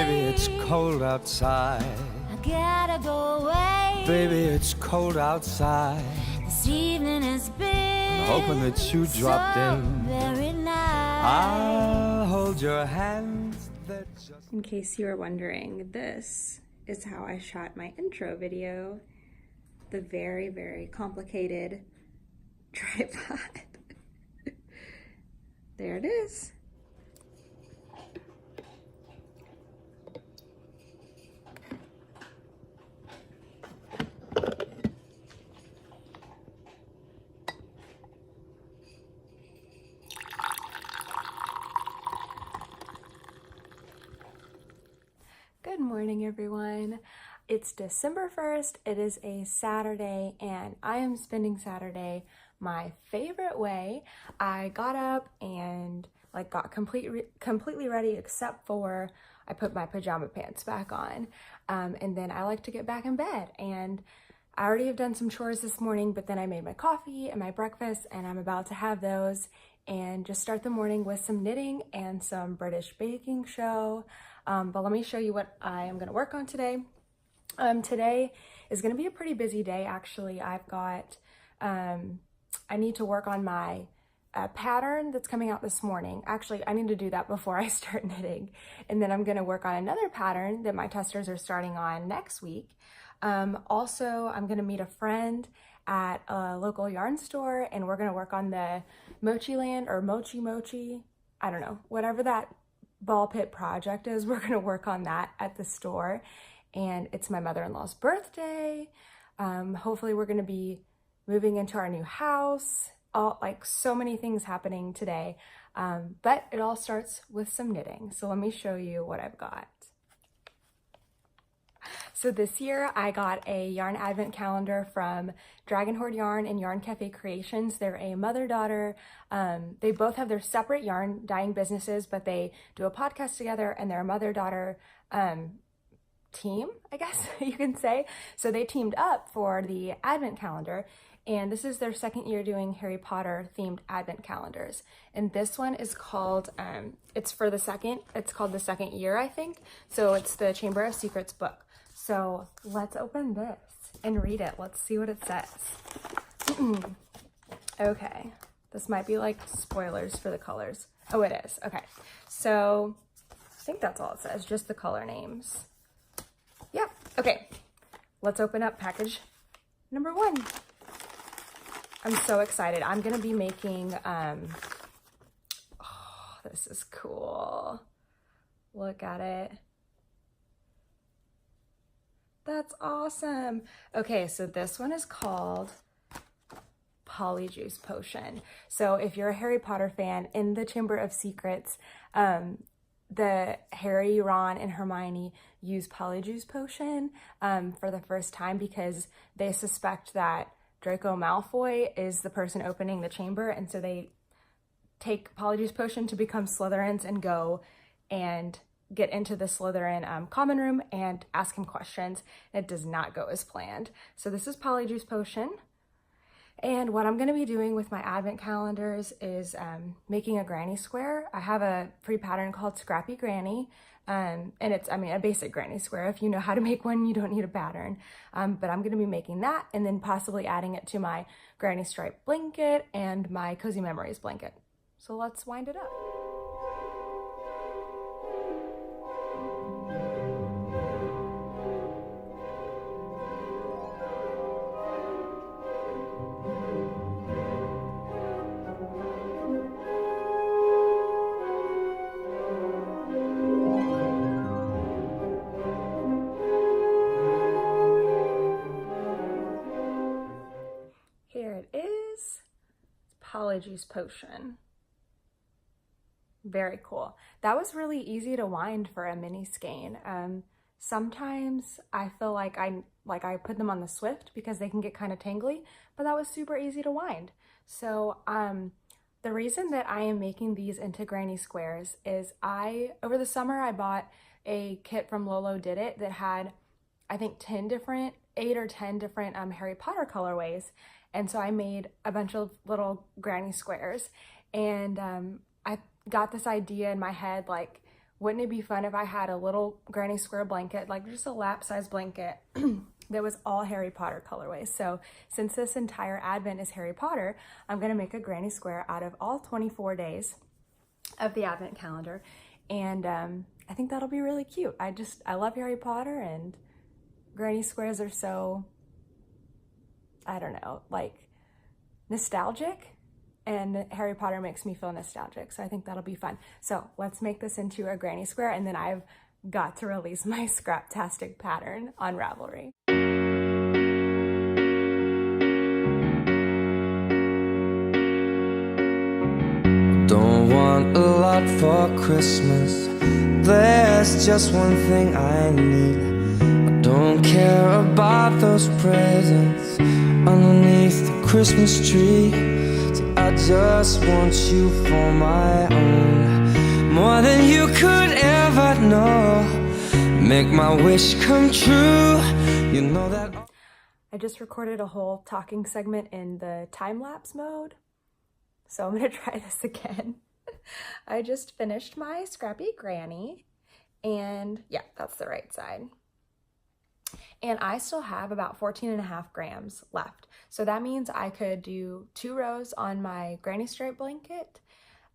Baby, it's cold outside. I gotta go away. Baby, it's cold outside. This evening has been Hoping that you dropped so in. very nice. I'll hold your hands. In case you were wondering, this is how I shot my intro video. The very, very complicated tripod. There it is. Good morning, everyone. It's December 1st. It is a Saturday, and I am spending Saturday my favorite way. I got up and got completely ready, except for I put my pajama pants back on. And then I like to get back in bed. And I already have done some chores this morning, but then I made my coffee and my breakfast, and I'm about to have those and just start the morning with some knitting and some British baking show. But let me show you what I am going to work on today. Today is going to be a pretty busy day, actually. I've got, I need to work on my pattern that's coming out this morning. Actually, I need to do that before I start knitting. And then I'm going to work on another pattern that my testers are starting on next week. Also, I'm going to meet a friend at a local yarn store, and we're going to work on the Mochi Land or Mochi, I don't know, whatever that ball pit project is. We're going to work on that at the store. And it's my mother-in-law's birthday. Hopefully we're going to be moving into our new house. So many things happening today. But it all starts with some knitting. So let me show you what I've got. So this year I got a yarn advent calendar from Dragon Hoard Yarn and Yarn Cafe Creations. They're a mother-daughter. They both have their separate yarn dyeing businesses, but they do a podcast together, and they're a mother-daughter team, I guess you can say. So they teamed up for the advent calendar, and this is their second year doing Harry Potter themed advent calendars. And this one is called, it's called the second year, I think. So it's the Chamber of Secrets book. So let's open this and read it. Let's see what it says. Okay, this might be like spoilers for the colors. Oh, it is. Okay, so I think that's all it says, just the color names. Yep. Okay, let's open up package number 1. I'm so excited. I'm gonna be making, oh, this is cool. Look at it. That's awesome. Okay, so this one is called Polyjuice Potion. So if you're a Harry Potter fan, in the Chamber of Secrets, the Harry, Ron, and Hermione use Polyjuice Potion for the first time because they suspect that Draco Malfoy is the person opening the chamber, and so they take Polyjuice Potion to become Slytherins and go and get into the Slytherin common room and ask him questions. It does not go as planned. So this is Polyjuice Potion. And what I'm going to be doing with my advent calendars is making a granny square. I have a free pattern called Scrappy Granny, and it's, a basic granny square. If you know how to make one, you don't need a pattern. But I'm going to be making that and then possibly adding it to my granny stripe blanket and my Cozy Memories blanket. So let's wind it up. Polyjuice Potion. Very cool. That was really easy to wind for a mini skein. Sometimes I feel like I put them on the Swift because they can get kind of tangly, but that was super easy to wind. So the reason that I am making these into granny squares is over the summer I bought a kit from Lolo Did It that had, I think, 8 or 10 different Harry Potter colorways. And so I made a bunch of little granny squares, and I got this idea in my head, like, wouldn't it be fun if I had a little granny square blanket, like just a lap size blanket that was all Harry Potter colorways. So since this entire Advent is Harry Potter, I'm gonna make a granny square out of all 24 days of the Advent calendar. And I think that'll be really cute. I love Harry Potter, and granny squares are so, I don't know, like nostalgic. And Harry Potter makes me feel nostalgic, so I think that'll be fun. So let's make this into a granny square, and then I've got to release my Scraptastic pattern on Ravelry. Don't want a lot for Christmas. There's just one thing I need. I don't care about those presents underneath the Christmas tree. I just want you for my own, more than you could ever know. Make my wish come true. You know that. I just recorded a whole talking segment in the time-lapse mode, so I'm gonna try this again. I just finished my Scrappy Granny, and yeah, that's the right side. And I still have about 14.5 grams left. So that means I could do 2 rows on my granny stripe blanket,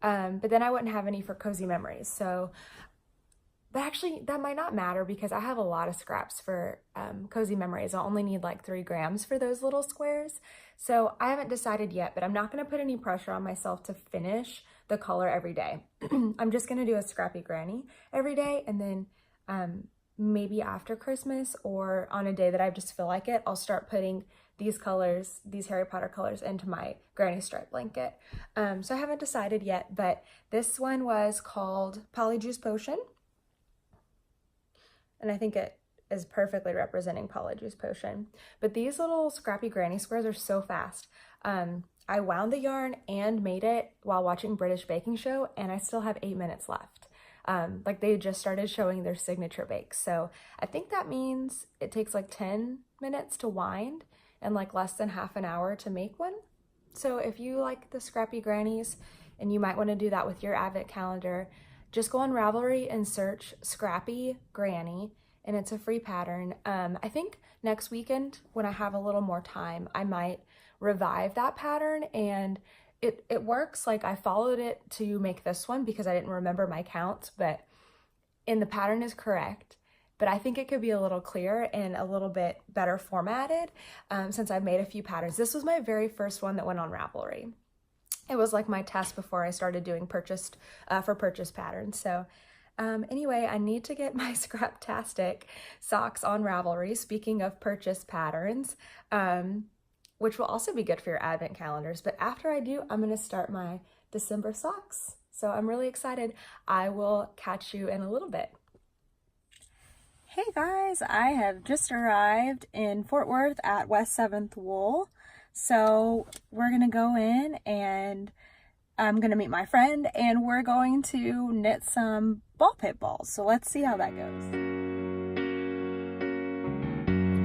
but then I wouldn't have any for cozy memories. So, but actually that might not matter because I have a lot of scraps for cozy memories. I'll only need like 3 grams for those little squares. So I haven't decided yet, but I'm not gonna put any pressure on myself to finish the color every day. I'm just gonna do a Scrappy Granny every day, and then maybe after Christmas or on a day that I just feel like it, I'll start putting these colors, these Harry Potter colors, into my granny stripe blanket. So I haven't decided yet, but this one was called Polyjuice Potion. And I think it is perfectly representing Polyjuice Potion. But these little Scrappy Granny squares are so fast. I wound the yarn and made it while watching British Baking Show, and I still have 8 minutes left. Like they just started showing their signature bakes. So I think that means it takes like 10 minutes to wind and like less than half an hour to make one. So if you like the Scrappy Grannies and you might want to do that with your Advent calendar, just go on Ravelry and search Scrappy Granny, and it's a free pattern. I think next weekend when I have a little more time, I might revive that pattern, and it works. Like I followed it to make this one because I didn't remember my counts, and the pattern is correct, but I think it could be a little clearer and a little bit better formatted since I've made a few patterns. This was my very first one that went on Ravelry. It was like my test before I started doing purchase patterns. So anyway, I need to get my Scraptastic socks on Ravelry. Speaking of purchase patterns, which will also be good for your Advent calendars. But after I do, I'm gonna start my December socks. So I'm really excited. I will catch you in a little bit. Hey guys, I have just arrived in Fort Worth at West 7th Wool. So we're gonna go in and I'm gonna meet my friend and we're going to knit some ball pit balls. So let's see how that goes.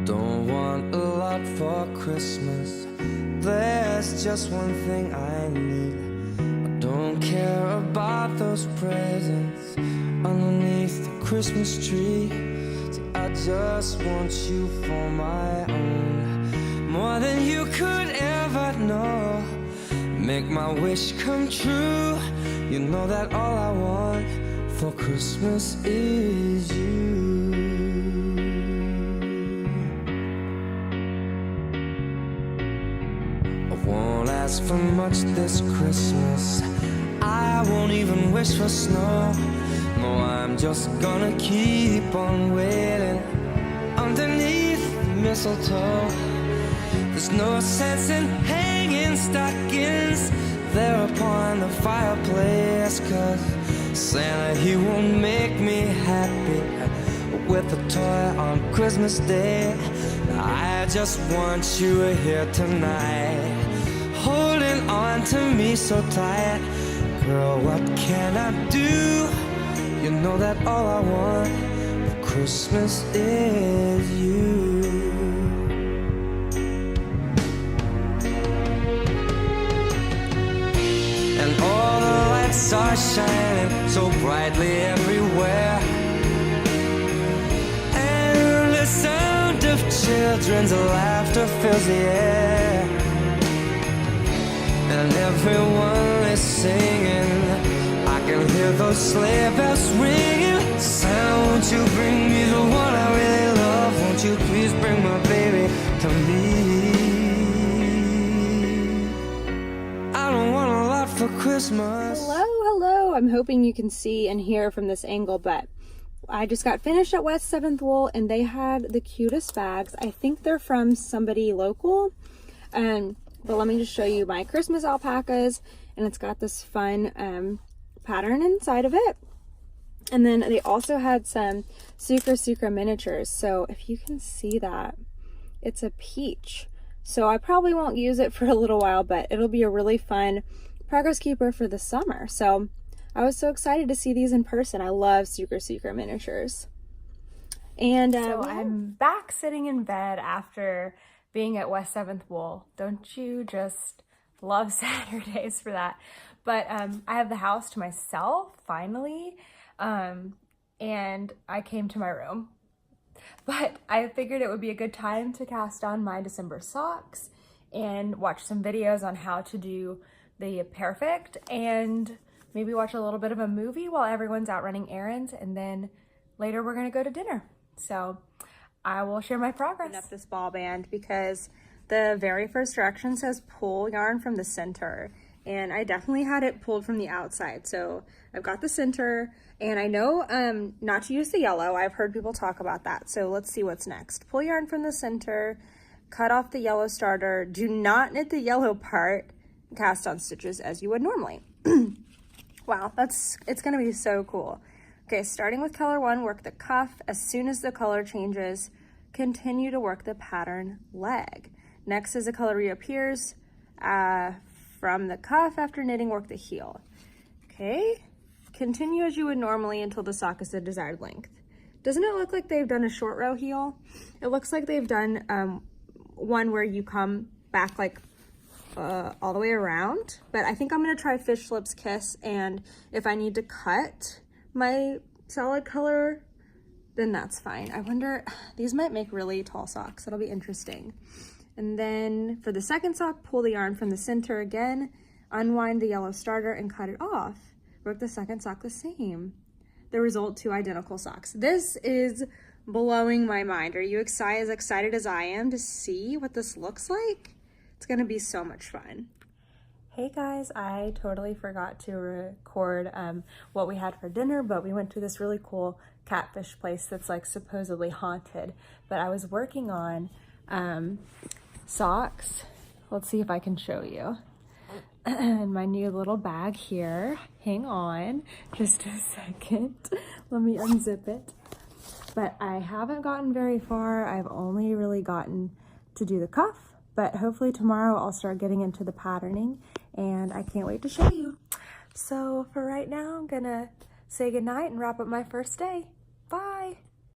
Don't want a lot for Christmas. There's just one thing I need. I don't care about those presents underneath the Christmas tree. See, I just want you for my own, more than you could ever know. Make my wish come true. You know that all I want for Christmas is you. Won't ask for much this Christmas. I won't even wish for snow. No, I'm just gonna keep on waiting underneath the mistletoe. There's no sense in hanging stockings there upon the fireplace, 'cause Santa, he won't make me happy with a toy on Christmas Day. I just want you here tonight, holding on to me so tight. Girl, what can I do? You know that all I want for Christmas is you. And all the lights lights are shining so brightly everywhere, and the sound of children's laughter fills the air, and everyone is singing. I can hear those sleigh bells ringing. Santa, won't you bring me the one I really love? Won't you please bring my baby to me? I don't want a lot for Christmas. Hello. I'm hoping you can see and hear from this angle, but I just got finished at West 7th Wool and they had the cutest bags. I think they're from somebody local. But let me just show you my Christmas alpacas, and it's got this fun pattern inside of it. And then they also had some Sucra miniatures. So if you can see that, it's a peach. So I probably won't use it for a little while, but it'll be a really fun progress keeper for the summer. So I was so excited to see these in person. I love Sucra miniatures. And so I'm back sitting in bed after being at West 7th Wool. Don't you just love Saturdays for that? But I have the house to myself finally, and I came to my room. But I figured it would be a good time to cast on my December socks and watch some videos on how to do the perfect, and maybe watch a little bit of a movie while everyone's out running errands, and then later we're gonna go to dinner. So I will share my progress. Up this ball band because the very first direction says pull yarn from the center, and I definitely had it pulled from the outside. So I've got the center, and I know not to use the yellow. I've heard people talk about that. So let's see what's next. Pull yarn from the center, cut off the yellow starter, do not knit the yellow part, cast on stitches as you would normally. Wow, it's gonna be so cool. Okay, starting with color 1, work the cuff. As soon as the color changes, continue to work the pattern leg. Next, as the color reappears from the cuff after knitting, work the heel. Okay, continue as you would normally until the sock is the desired length. Doesn't it look like they've done a short row heel? It looks like they've done one where you come back like all the way around, but I think I'm gonna try Fish Lips Kiss, and if I need to cut my solid color, then that's fine. I wonder, these might make really tall socks. That'll be interesting. And then for the second sock, pull the yarn from the center again, unwind the yellow starter and cut it off. Work the second sock the same. The result, 2 identical socks. This is blowing my mind. Are you as excited as I am to see what this looks like? It's gonna be so much fun. Hey guys, I totally forgot to record what we had for dinner, but we went to this really cool catfish place that's like supposedly haunted. But I was working on socks. Let's see if I can show you. And my new little bag here. Hang on just a second. Let me unzip it. But I haven't gotten very far. I've only really gotten to do the cuff, but hopefully tomorrow I'll start getting into the patterning, and I can't wait to show you. So for right now, I'm gonna say goodnight and wrap up my first day.